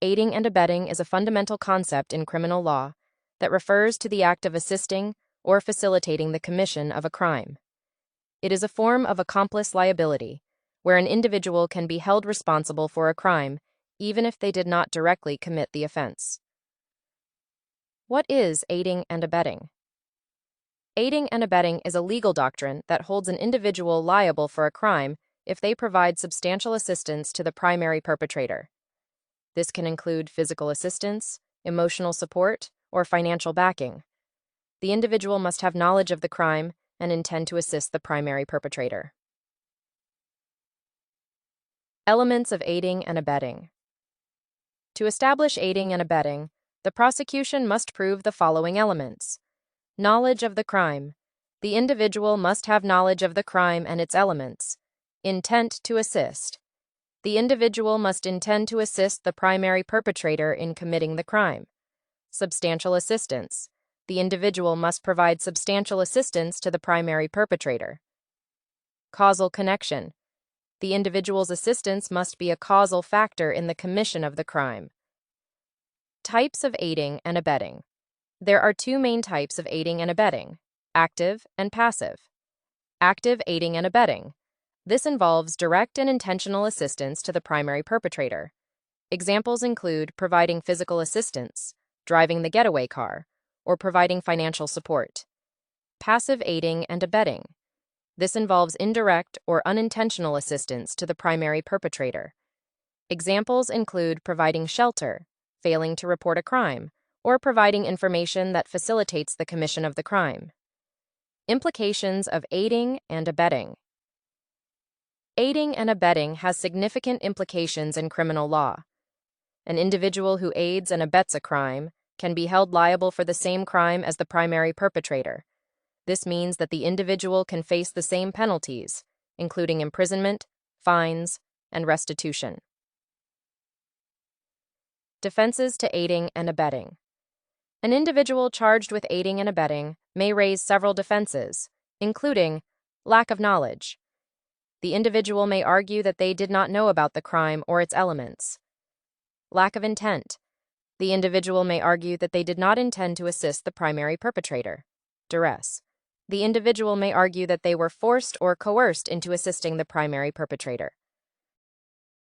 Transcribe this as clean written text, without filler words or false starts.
Aiding and abetting is a fundamental concept in criminal law that refers to the act of assisting or facilitating the commission of a crime. It is a form of accomplice liability, where an individual can be held responsible for a crime even if they did not directly commit the offense. What is aiding and abetting? Aiding and abetting is a legal doctrine that holds an individual liable for a crime if they provide substantial assistance to the primary perpetrator. This can include physical assistance, emotional support, or financial backing. The individual must have knowledge of the crime and intend to assist the primary perpetrator. Elements of aiding and abetting. To establish aiding and abetting, the prosecution must prove the following elements. Knowledge of the crime. The individual must have knowledge of the crime and its elements. Intent to assist. The individual must intend to assist the primary perpetrator in committing the crime. Substantial assistance. The individual must provide substantial assistance to the primary perpetrator. Causal connection. The individual's assistance must be a causal factor in the commission of the crime. Types of aiding and abetting. There are two main types of aiding and abetting: active and passive. Active aiding and abetting. This involves direct and intentional assistance to the primary perpetrator. Examples include providing physical assistance, driving the getaway car, or providing financial support. Passive aiding and abetting. This involves indirect or unintentional assistance to the primary perpetrator. Examples include providing shelter, failing to report a crime, or providing information that facilitates the commission of the crime. Implications of aiding and abetting. Aiding and abetting has significant implications in criminal law. An individual who aids and abets a crime can be held liable for the same crime as the primary perpetrator. This means that the individual can face the same penalties, including imprisonment, fines, and restitution. Defenses to aiding and abetting. An individual charged with aiding and abetting may raise several defenses, including lack of knowledge. The individual may argue that they did not know about the crime or its elements. Lack of intent. The individual may argue that they did not intend to assist the primary perpetrator. Duress. The individual may argue that they were forced or coerced into assisting the primary perpetrator.